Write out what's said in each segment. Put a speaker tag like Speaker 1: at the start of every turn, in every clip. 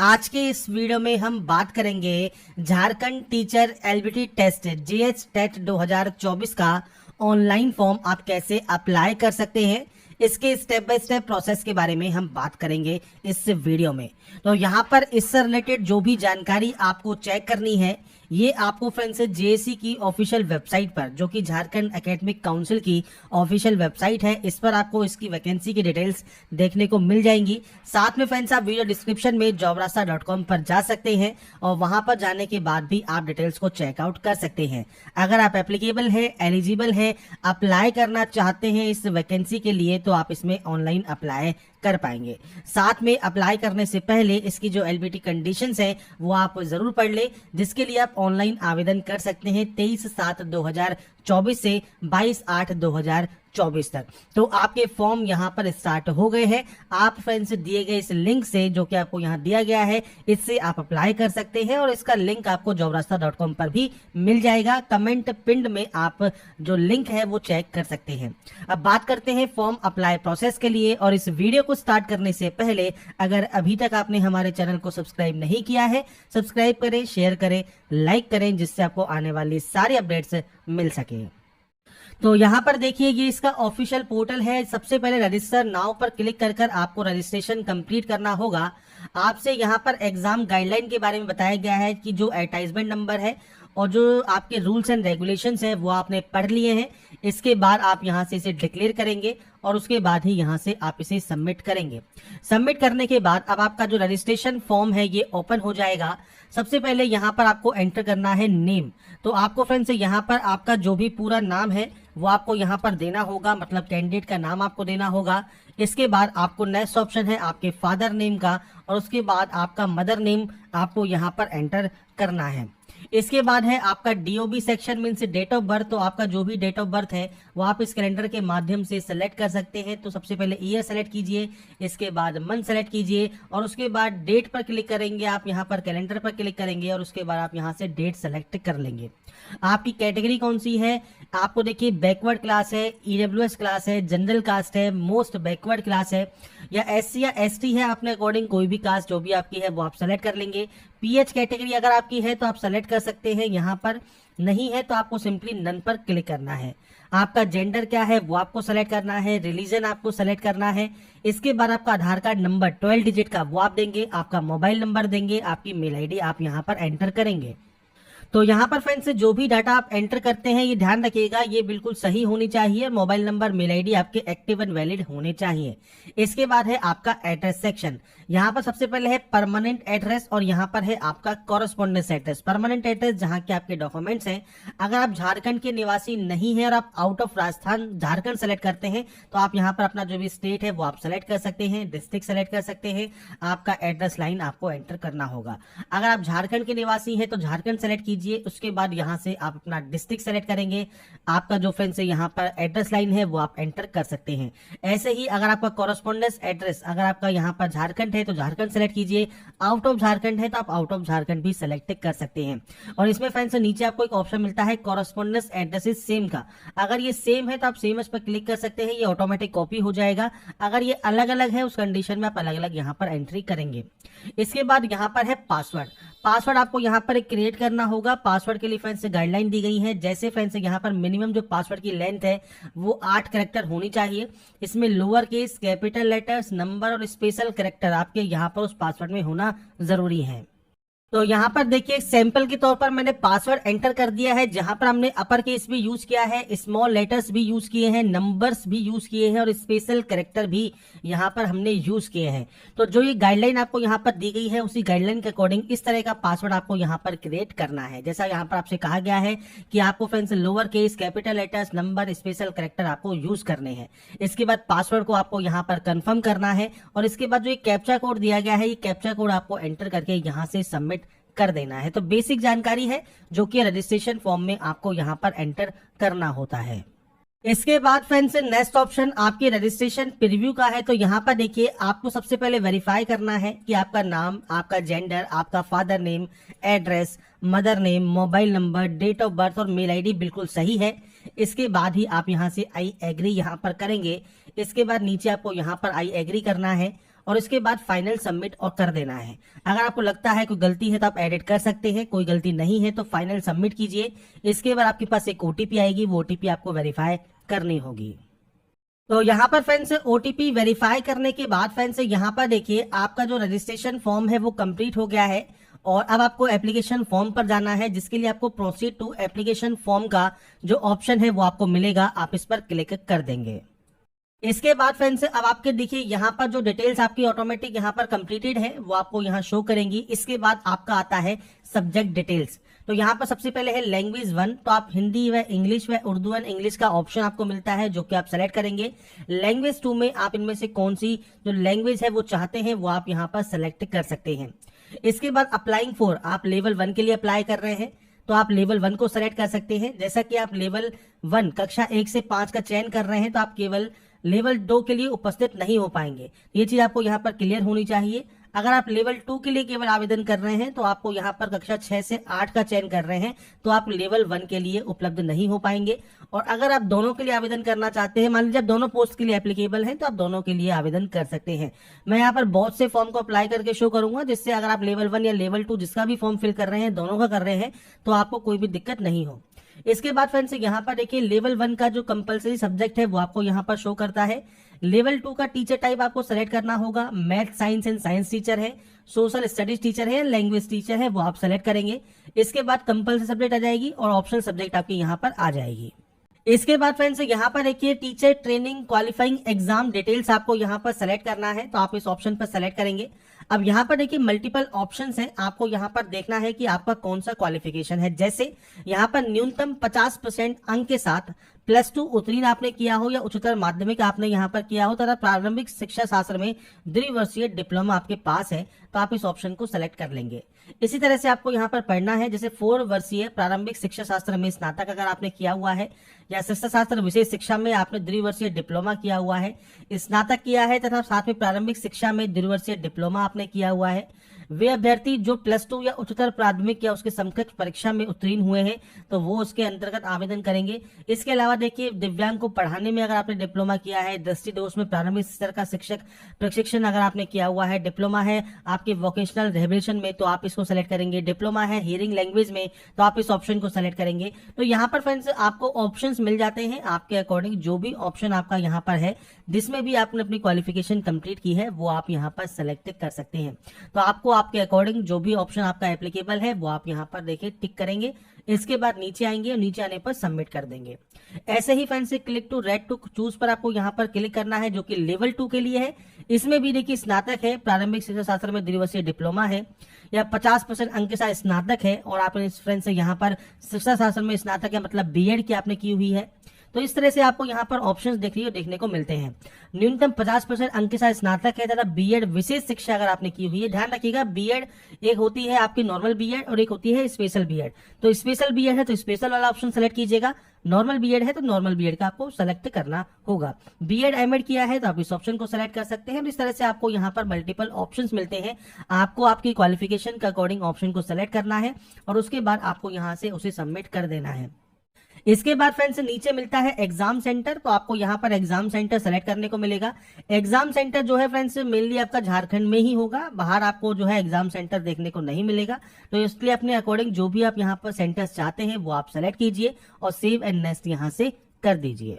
Speaker 1: आज के इस वीडियो में हम बात करेंगे Jharkhand teacher LBT test GH TET 2024 का ऑनलाइन फॉर्म आप कैसे अप्लाई कर सकते हैं। इसके स्टेप बाय स्टेप प्रोसेस के बारे में हम बात करेंगे इस वीडियो में। तो यहाँ पर इससे रिलेटेड जो भी जानकारी आपको चेक करनी है ये आपको फ्रेंड्स जेएससी की ऑफिशियल वेबसाइट पर, जो कि झारखंड एकेडमिक काउंसिल की ऑफिशियल वेबसाइट है, इस पर आपको इसकी वैकेंसी की डिटेल्स देखने को मिल जाएंगी। साथ में फ्रेंड्स आप वीडियो डिस्क्रिप्शन में jobrasta.com पर जा सकते हैं और वहां पर जाने के बाद भी आप डिटेल्स को चेकआउट कर सकते हैं। अगर आप एप्लीकेबल है, एलिजिबल है, अप्लाई करना चाहते हैं इस वैकेंसी के लिए तो आप इसमें ऑनलाइन अप्लाई कर पाएंगे। साथ में अप्लाई करने से पहले इसकी जो एलबीटी कंडीशंस है वो आप जरूर पढ़ ले, जिसके लिए आप ऑनलाइन आवेदन कर सकते हैं 23/7/2024 से 22/8/2024 तक। तो आपके फॉर्म यहां पर स्टार्ट हो गए हैं। आप फ्रेंड्स दिए गए इस लिंक से, जो कि आपको यहां दिया गया है, इससे आप अप्लाई कर सकते हैं और इसका लिंक आपको jobrasta.com पर भी मिल जाएगा। कमेंट पिंड में आप जो लिंक है वो चेक कर सकते हैं। अब बात करते हैं फॉर्म अप्लाई प्रोसेस के लिए। और इस वीडियो को स्टार्ट करने से पहले अगर अभी तक आपने हमारे चैनल को सब्सक्राइब नहीं किया है, सब्सक्राइब करें, शेयर करें, लाइक करें, जिससे आपको आने वाली सारी अपडेट्स मिल सके। तो यहाँ पर देखिए ये इसका ऑफिशियल पोर्टल है। सबसे पहले रजिस्टर नाउ पर क्लिक कर आपको रजिस्ट्रेशन कंप्लीट करना होगा। आपसे यहाँ पर एग्जाम गाइडलाइन के बारे में बताया गया है कि जो एडवर्टाइजमेंट नंबर है और जो आपके रूल्स एंड रेगुलेशंस है वो आपने पढ़ लिए हैं। इसके बाद आप यहाँ से इसे डिक्लेयर करेंगे और उसके बाद ही यहाँ से आप इसे सबमिट करेंगे। सबमिट करने के बाद अब आपका जो रजिस्ट्रेशन फॉर्म है ये ओपन हो जाएगा। सबसे पहले यहाँ पर आपको एंटर करना है नेम। तो आपको फ्रेंड्स यहाँ पर आपका जो भी पूरा नाम है वो आपको यहाँ पर देना होगा, मतलब कैंडिडेट का नाम आपको देना होगा। इसके बाद आपको नेक्स्ट ऑप्शन है आपके फादर नेम का और उसके बाद आपका मदर नेम आपको यहाँ पर एंटर करना है। इसके बाद है आपका DOB section means date of birth. तो आपका जो भी डेट ऑफ बर्थ है वो आप इस कैलेंडर के माध्यम से सेलेक्ट कर सकते हैं। तो सबसे पहले ईयर सेलेक्ट कीजिए, इसके बाद मंथ सेलेक्ट कीजिए और उसके बाद डेट पर क्लिक करेंगे। आप यहाँ पर कैलेंडर पर क्लिक करेंगे और उसके बाद आप यहाँ से डेट सेलेक्ट कर लेंगे। आपकी कैटेगरी कौन सी है, आपको देखिए बैकवर्ड क्लास है, ईडब्ल्यूएस क्लास है, जनरल कास्ट है, मोस्ट बैकवर्ड क्लास है, या एससी या एसटी है। अपने अकॉर्डिंग कोई भी कास्ट जो भी आपकी है वो आप सेलेक्ट कर लेंगे। पीएच कैटेगरी अगर आपकी है तो आप सेलेक्ट कर सकते हैं, यहाँ पर नहीं है तो आपको सिंपली नन पर क्लिक करना है। आपका जेंडर क्या है वो आपको सेलेक्ट करना है, रिलीजन आपको सेलेक्ट करना है। इसके बाद आपका आधार कार्ड नंबर 12 डिजिट का वो आप देंगे, आपका मोबाइल नंबर देंगे, आपकी मेल आईडी आप यहाँ पर एंटर करेंगे। तो यहाँ पर फ्रेंड्स जो भी डाटा आप एंटर करते हैं ये ध्यान रखिएगा ये बिल्कुल सही होनी चाहिए। मोबाइल नंबर, मेल आईडी आपके एक्टिव एंड वैलिड होने चाहिए। इसके बाद है आपका एड्रेस सेक्शन। यहाँ पर सबसे पहले है परमानेंट एड्रेस और यहाँ पर है आपका कॉरेस्पॉन्डेंस एड्रेस। परमानेंट एड्रेस जहाँ के आपके डॉक्यूमेंट्स हैं। अगर आप झारखंड के निवासी नहीं है और आप out of Rajasthan Jharkhand select करते हैं तो आप यहाँ पर अपना जो भी स्टेट है वो आप सेलेक्ट कर सकते हैं, डिस्ट्रिक्ट सेलेक्ट कर सकते हैं। आपका एड्रेस लाइन आपको एंटर करना होगा। अगर आप झारखंड के निवासी हैं तो झारखंड सेलेक्ट कीजिए। उसके बाद यहां से आप अपना डिस्ट्रिक्ट सेलेक्ट करेंगे। आपका जो फ्रेंड्स है यहाँ पर एड्रेस लाइन है वो आप एंटर कर सकते हैं। ऐसे ही अगर आपका कॉरेस्पॉन्डेंस एड्रेस, अगर आपका यहाँ पर झारखंड है तो झारखंड सेलेक्ट कीजिए, आउट ऑफ झारखंड है तो आप आउट ऑफ झारखंड भी सेलेक्ट कर सकते हैं। और इसमें फ्रेंड्स नीचे आपको एक ऑप्शन मिलता है कॉरेस्पॉन्डेंस एड्रेस इज सेम का। अगर ये सेम है तो आप सेम पर क्लिक कर सकते हैं, ये ऑटोमेटिक कॉपी हो जाएगा। अगर ये अलग अलग है उस कंडीशन में आप अलग अलग यहाँ पर एंट्री करेंगे। इसके बाद यहाँ पर है पासवर्ड। पासवर्ड आपको यहाँ पर क्रिएट करना होगा। पासवर्ड के लिए फ्रेंड्स गाइडलाइन दी गई है। जैसे फ्रेंड्स यहाँ पर मिनिमम जो पासवर्ड की लेंथ है वो 8 कैरेक्टर होनी चाहिए। इसमें lower case, capital letters, number और स्पेशल कैरेक्टर आपके यहाँ पर उस पासवर्ड में होना जरूरी है। तो यहाँ पर देखिए सैंपल के तौर पर मैंने पासवर्ड एंटर कर दिया है, जहां पर हमने अपर केस भी यूज किया है, स्मॉल लेटर्स भी यूज किए हैं, नंबर्स भी यूज किए हैं और स्पेशल कैरेक्टर भी यहाँ पर हमने यूज किए हैं। तो जो ये गाइडलाइन आपको यहाँ पर दी गई है उसी गाइडलाइन के अकॉर्डिंग इस तरह का पासवर्ड आपको यहाँ पर क्रिएट करना है। जैसा यहाँ पर आपसे कहा गया है कि आपको friends lower case, capital letters, number, special character आपको यूज करने हैं। इसके बाद पासवर्ड को आपको यहाँ पर कंफर्म करना है और इसके बाद जो कैप्चा कोड दिया गया है ये कैप्चा कोड आपको एंटर करके यहाँ से सबमिट कर देना है। तो बेसिक जानकारी है जो कि रजिस्ट्रेशन फॉर्म में आपको यहाँ पर एंटर करना होता है। इसके बाद फ्रेंड्स नेक्स्ट ऑप्शन आपके रजिस्ट्रेशन प्रीव्यू का है। तो यहाँ पर देखिए आपको सबसे पहले वेरीफाई करना है कि आपका नाम, आपका जेंडर, आपका father name, address, mother name, mobile number, date of birth और मेल आईडी बिल्कुल सही है। इसके बाद ही आप यहाँ से आई एग्री यहाँ पर करेंगे। इसके बाद नीचे आपको यहाँ पर आई एग्री करना है और इसके बाद फाइनल सबमिट और कर देना है। अगर आपको लगता है कोई गलती है तो आप एडिट कर सकते हैं, कोई गलती नहीं है तो फाइनल सबमिट कीजिए। इसके बाद आपके पास एक ओटीपी आएगी, वो ओटीपी आपको वेरीफाई करनी होगी। तो यहाँ पर फ्रेंड्स ओटीपी वेरीफाई करने के बाद फ्रेंड्स यहाँ पर देखिए आपका जो रजिस्ट्रेशन फॉर्म है वो कंप्लीट हो गया है और अब आपको एप्लीकेशन फॉर्म पर जाना है, जिसके लिए आपको प्रोसीड टू एप्लीकेशन फॉर्म का जो ऑप्शन है वो आपको मिलेगा, आप इस पर क्लिक कर देंगे। इसके बाद फ्रेंड्स अब आपके देखिए यहाँ पर जो डिटेल्स आपकी ऑटोमेटिक यहाँ पर कंप्लीटेड है वो आपको यहाँ शो करेंगी। इसके बाद आपका आता है सब्जेक्ट डिटेल्स। तो यहाँ पर सबसे पहले है लैंग्वेज 1, तो आप हिंदी व इंग्लिश व उर्दू एंड इंग्लिश का ऑप्शन आपको मिलता है जो कि आप सेलेक्ट करेंगे। लैंग्वेज 2 में आप इनमें से कौन सी जो लैंग्वेज है वो चाहते हैं वो आप यहाँ पर सेलेक्ट कर सकते हैं। इसके बाद अप्लाइंग फॉर, आप लेवल 1 के लिए अप्लाई कर रहे हैं तो आप लेवल 1 को सेलेक्ट कर सकते हैं। जैसा कि आप लेवल 1 कक्षा 1 से 5 का चयन कर रहे हैं तो आप केवल लेवल 2 के लिए उपस्थित नहीं हो पाएंगे, ये चीज आपको यहाँ पर क्लियर होनी चाहिए। अगर आप लेवल 2 के लिए केवल आवेदन कर रहे हैं तो आपको यहाँ पर कक्षा 6 से 8 का चयन कर रहे हैं तो आप लेवल 1 के लिए उपलब्ध नहीं हो पाएंगे। और अगर आप दोनों के लिए आवेदन करना चाहते हैं, मान लीजिए आप दोनों पोस्ट के लिए एप्लीकेबल हैं, तो आप दोनों के लिए आवेदन कर सकते हैं। मैं यहाँ पर बहुत से फॉर्म को अप्लाई करके शो करूंगा, जिससे अगर आप लेवल 1 या लेवल 2 जिसका भी फॉर्म फिल कर रहे हैं, दोनों का कर रहे हैं, तो आपको कोई भी दिक्कत नहीं हो। इसके बाद फ्रेंड्स यहाँ पर देखिए लेवल 1 का जो कंपलसरी सब्जेक्ट है वो आपको यहाँ पर शो करता है। लेवल 2 का टीचर टाइप आपको सेलेक्ट करना होगा, math science and science teacher है, सोशल स्टडीज टीचर है, लैंग्वेज टीचर है, वो आप सेलेक्ट करेंगे। इसके बाद कंपलसरी सब्जेक्ट आ जाएगी और ऑप्शनल सब्जेक्ट आपकी यहाँ पर आ जाएगी। इसके बाद फ्रेंड्स यहाँ पर देखिए teacher training qualifying exam details आपको यहाँ पर सेलेक्ट करना है, तो आप इस ऑप्शन पर सेलेक्ट करेंगे। अब यहाँ पर देखिए मल्टीपल ऑप्शंस हैं, आपको यहाँ पर देखना है कि आपका कौन सा क्वालिफिकेशन है। जैसे यहाँ पर न्यूनतम 50% अंक के साथ +2 उत्तीर्ण आपने किया हो या उच्चतर माध्यमिक आपने यहाँ पर किया हो तथा प्रारंभिक शिक्षा शास्त्र में द्विवर्षीय डिप्लोमा आपके पास है, तो आप इस ऑप्शन को सेलेक्ट कर लेंगे। इसी तरह से आपको यहाँ पर पढ़ना है, जैसे 4 वर्षीय प्रारंभिक शिक्षा शास्त्र में स्नातक अगर आपने किया हुआ है या शिक्षा शास्त्र विशेष शिक्षा में आपने द्विवर्षीय डिप्लोमा किया हुआ है, स्नातक किया है तथा साथ में प्रारंभिक शिक्षा में द्विवर्षीय डिप्लोमा आपने किया हुआ है, वे अभ्यर्थी जो +2 या उच्चतर प्राथमिक या उसके समकक्ष परीक्षा में उत्तीर्ण हुए हैं तो वो उसके अंतर्गत आवेदन करेंगे। इसके अलावा देखिए दिव्यांग को पढ़ाने में अगर आपने डिप्लोमा किया है, दृष्टि दोष में प्रारंभिक स्तर का शिक्षक प्रशिक्षण अगर आपने किया हुआ है, डिप्लोमा है आपके वोकेशनल रिहेबिलिटेशन में तो आप इसको सेलेक्ट करेंगे, डिप्लोमा है हियरिंग लैंग्वेज में तो आप इस ऑप्शन को सेलेक्ट करेंगे। तो यहाँ पर फ्रेंड्स आपको ऑप्शंस मिल जाते हैं आपके अकॉर्डिंग, जो भी ऑप्शन आपका यहाँ पर है जिसमें भी आपने अपनी क्वालिफिकेशन कंप्लीट की है वो आप यहाँ पर सेलेक्ट कर सकते हैं। तो आपको आपके अकॉर्डिंग जो भी ऑप्शन आपका एप्लीकेबल है वो आप यहाँ पर देखिए टिक करेंगे। इसके बाद नीचे आएंगे और नीचे आने पर सबमिट कर देंगे। ऐसे ही friends click to red to choose पर आपको यहाँ पर क्लिक करना है, जो कि लेवल 2 के लिए है। इसमें भी देखिए स्नातक है, प्रारंभिक शिक्षा शास्त्र में द्विवर्षीय डिप्लोमा है या 50% अंक के साथ स्नातक है और आपने फ्रेंड्स यहाँ पर शिक्षा शास्त्र में स्नातक है मतलब बीएड की आपने की हुई है। तो इस तरह से आपको यहाँ पर ऑप्शंस देखने को मिलते हैं। न्यूनतम 50% अंक के साथ स्नातक है तथा बीएड विशेष शिक्षा अगर आपने की हुई है। ध्यान रखिएगा बीएड एक होती है आपकी नॉर्मल बीएड और एक होती है स्पेशल बीएड। तो स्पेशल बीएड है तो स्पेशल वाला ऑप्शन सेलेक्ट कीजिएगा, नॉर्मल बीएड है तो नॉर्मल बीएड का आपको सेलेक्ट करना होगा। बीएड एमएड किया है तो आप इस ऑप्शन को सेलेक्ट कर सकते हैं। इस तरह से आपको यहाँ पर मल्टीपल ऑप्शंस मिलते हैं, आपको आपकी क्वालिफिकेशन के अकॉर्डिंग ऑप्शन को सेलेक्ट करना है और उसके बाद आपको यहाँ से उसे सबमिट कर देना है। इसके बाद फ्रेंड्स नीचे मिलता है एग्जाम सेंटर, तो आपको यहाँ पर एग्जाम सेंटर सेलेक्ट करने को मिलेगा। एग्जाम सेंटर जो है फ्रेंड्स मेनली आपका झारखंड में ही होगा, बाहर आपको जो है एग्जाम सेंटर देखने को नहीं मिलेगा। तो इसलिए अपने अकॉर्डिंग जो भी आप यहाँ पर सेंटर्स चाहते हैं वो आप सेलेक्ट कीजिए और सेव एंड नेक्स्ट यहाँ से कर दीजिए।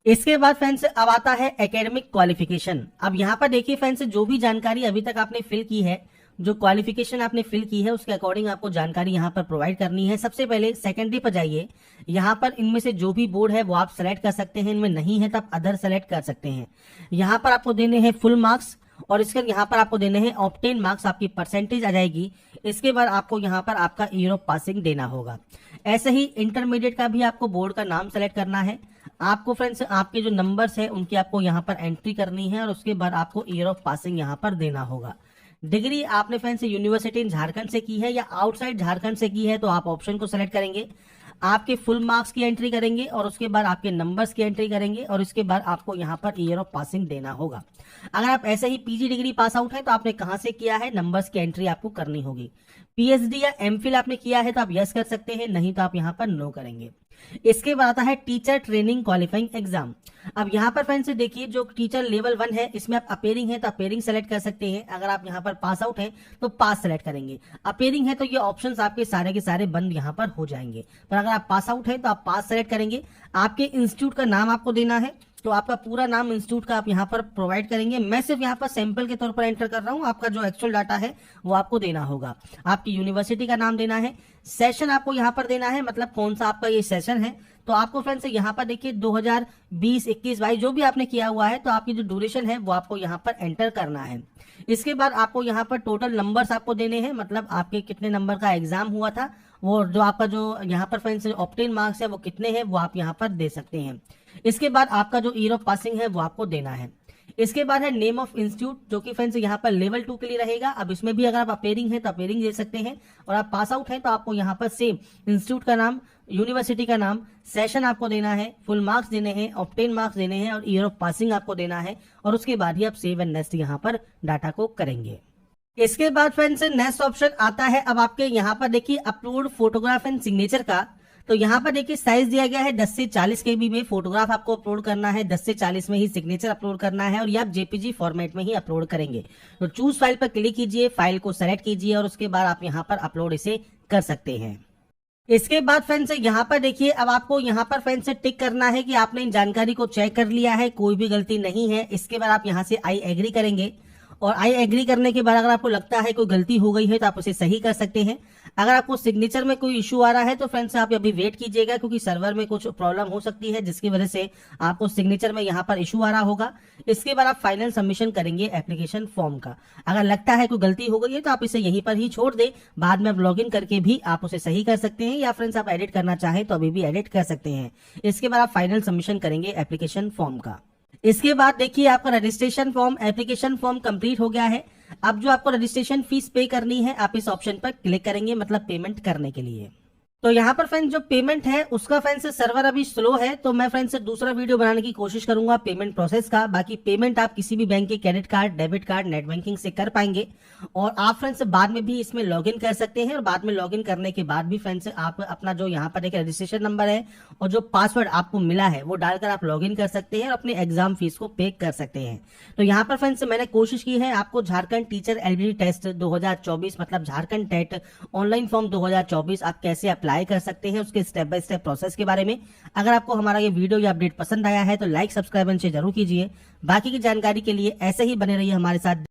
Speaker 1: इसके बाद फ्रेंड्स अब आता है एकेडमिक क्वालिफिकेशन। अब यहाँ पर देखिए फ्रेंड्स जो भी जानकारी अभी तक आपने फिल की है, जो क्वालिफिकेशन आपने फिल की है उसके अकॉर्डिंग आपको जानकारी यहाँ पर प्रोवाइड करनी है। सबसे पहले सेकेंडरी पर जाइए, यहाँ पर इनमें से जो भी बोर्ड है वो आप सेलेक्ट कर सकते हैं, इनमें नहीं है तो आप अदर सेलेक्ट कर सकते हैं। यहाँ पर आपको देने हैं फुल मार्क्स और इसके यहाँ पर आपको देने हैं ऑब्टेन मार्क्स, आपकी परसेंटेज आ जाएगी। इसके बाद आपको यहाँ पर आपका ईयर ऑफ पासिंग देना होगा। ऐसे ही इंटरमीडिएट का भी आपको बोर्ड का नाम सेलेक्ट करना है। आपको फ्रेंड्स आपके जो नंबर्स है उनकी आपको यहाँ पर एंट्री करनी है और उसके बाद आपको ईयर ऑफ पासिंग यहाँ पर देना होगा। डिग्री आपने फ्रेंड्स यूनिवर्सिटी इन झारखंड से की है या आउटसाइड झारखंड से की है तो आप ऑप्शन को सेलेक्ट करेंगे। आपके फुल मार्क्स की एंट्री करेंगे और उसके बाद आपके नंबर्स की एंट्री करेंगे और इसके बाद आपको यहाँ पर ईयर ऑफ पासिंग देना होगा। अगर आप ऐसे ही पीजी डिग्री पास आउट है तो आपने कहाँ से किया है, नंबर्स की एंट्री आपको करनी होगी। पीएचडी या एमफिल आपने किया है तो आप यस कर सकते हैं, नहीं तो आप यहाँ पर नो करेंगे। इसके बाद आता है टीचर ट्रेनिंग क्वालिफाइंग एग्जाम। अब यहाँ पर फ्रेंड्स देखिए, जो टीचर लेवल 1 है इसमें आप अपेयरिंग है तो अपेयरिंग सेलेक्ट कर सकते हैं। अगर आप यहाँ पर पास आउट है तो पास सेलेक्ट करेंगे। अपेयरिंग है तो ये ऑप्शंस आपके सारे के सारे बंद यहाँ पर हो जाएंगे, पर अगर आप पास आउट है तो आप पास सेलेक्ट करेंगे। आपके इंस्टीट्यूट का नाम आपको देना है, तो आपका पूरा नाम इंस्टीट्यूट का आप यहाँ पर प्रोवाइड करेंगे। मैं सिर्फ यहाँ पर सैंपल के तौर पर एंटर कर रहा हूँ, आपका जो एक्चुअल डाटा है वो आपको देना होगा। आपकी यूनिवर्सिटी का नाम देना है, सेशन आपको यहाँ पर देना है, मतलब कौन सा आपका ये सेशन है। तो आपको फ्रेंड्स यहाँ पर देखिए 2020, 21, 22 जो भी आपने किया हुआ है, तो आपकी जो ड्यूरेशन है वो आपको यहाँ पर एंटर करना है। इसके बाद आपको यहाँ पर टोटल नंबर्स आपको देने हैं, मतलब आपके कितने नंबर का एग्जाम हुआ था, वो जो आपका जो यहाँ पर फ्रेंड्स ऑब्टेन मार्क्स है वो कितने हैं वो आप यहाँ पर दे सकते हैं। इसके बाद आपका जो ईयर ऑफ पासिंग है वो आपको देना है। इसके बाद है नेम ऑफ इंस्टीट्यूट, जो कि फ्रेंड्स यहाँ पर लेवल 2 के लिए रहेगा। अब इसमें भी अगर आप अपेयरिंग है तो अपेयरिंग दे सकते हैं, और आप पास आउट हैं तो आपको यहाँ पर सेम इंस्टीट्यूट का नाम, यूनिवर्सिटी का नाम, सेशन आपको देना है, फुल मार्क्स देने हैं, ऑब्टेन मार्क्स देने हैं और ईयर ऑफ पासिंग आपको देना है। और उसके बाद ही आप सेव एंड नेक्स्ट यहाँ पर डाटा को करेंगे। इसके बाद फ्रेंड्स नेक्स्ट ऑप्शन आता है अब आपके यहाँ पर देखिए अपलोड फोटोग्राफ एंड सिग्नेचर का। तो यहाँ पर देखिए साइज दिया गया है 10 से 40 केबी में फोटोग्राफ आपको अपलोड करना है, 10 से 40 में ही सिग्नेचर अपलोड करना है, और ये आप जेपीजी फॉर्मेट में ही अपलोड करेंगे। तो चूज फाइल पर क्लिक कीजिए, फाइल को सेलेक्ट कीजिए और उसके बाद आप यहाँ पर अपलोड इसे कर सकते हैं। इसके बाद फ्रेंड्स यहाँ पर देखिए, अब आपको यहाँ पर फ्रेंड्स से टिक करना है कि आपने इन जानकारी को चेक कर लिया है, कोई भी गलती नहीं है। इसके बाद आप यहाँ से आई एग्री करेंगे, और आई एग्री करने के बाद अगर आपको लगता है कोई गलती हो गई है तो आप उसे सही कर सकते हैं। अगर आपको सिग्नेचर में कोई इशू आ रहा है तो फ्रेंड्स आप अभी वेट कीजिएगा, क्योंकि सर्वर में कुछ प्रॉब्लम हो सकती है जिसकी वजह से आपको सिग्नेचर में यहाँ पर इशू आ रहा होगा। इसके बाद आप फाइनल सबमिशन करेंगे एप्लीकेशन फॉर्म का। अगर लगता है कोई गलती हो गई है तो आप इसे यहीं पर ही छोड़ दें, बाद में आप लॉग इन करके भी आप उसे सही कर सकते हैं, या फ्रेंड्स आप एडिट करना चाहें तो अभी भी एडिट कर सकते हैं। इसके बाद आप फाइनल सबमिशन करेंगे एप्लीकेशन फॉर्म का। इसके बाद देखिए आपका registration form, application form complete हो गया है। अब जो आपको रजिस्ट्रेशन फीस पे करनी है आप इस ऑप्शन पर क्लिक करेंगे, मतलब पेमेंट करने के लिए। तो यहाँ पर फ्रेंड्स जो पेमेंट है उसका फ्रेंड्स सर्वर अभी स्लो है, तो मैं फ्रेंड्स दूसरा वीडियो बनाने की कोशिश करूंगा पेमेंट प्रोसेस का। बाकी पेमेंट आप किसी भी बैंक के credit card, debit card, net banking से कर पाएंगे, और आप फ्रेंड्स बाद में भी इसमें लॉगिन कर सकते हैं। और बाद में लॉगिन करने के बाद भी फ्रेंड्स आप अपना जो यहाँ पर एक रजिस्ट्रेशन नंबर है और जो पासवर्ड आपको मिला है वो डालकर आप लॉगिन कर सकते हैं और अपने एग्जाम फीस को पे कर सकते हैं। तो यहाँ पर फ्रेंड्स मैंने कोशिश की है आपको झारखंड टीचर एलिजिबिलिटी टेस्ट 2024, मतलब झारखंड टेट ऑनलाइन फॉर्म 2024 आप कैसे अप्लाई कर सकते हैं उसके स्टेप बाय स्टेप प्रोसेस के बारे में। अगर आपको हमारा ये वीडियो या अपडेट पसंद आया है तो लाइक, सब्सक्राइब एंड शेयर जरूर कीजिए। बाकी की जानकारी के लिए ऐसे ही बने रहिए हमारे साथ।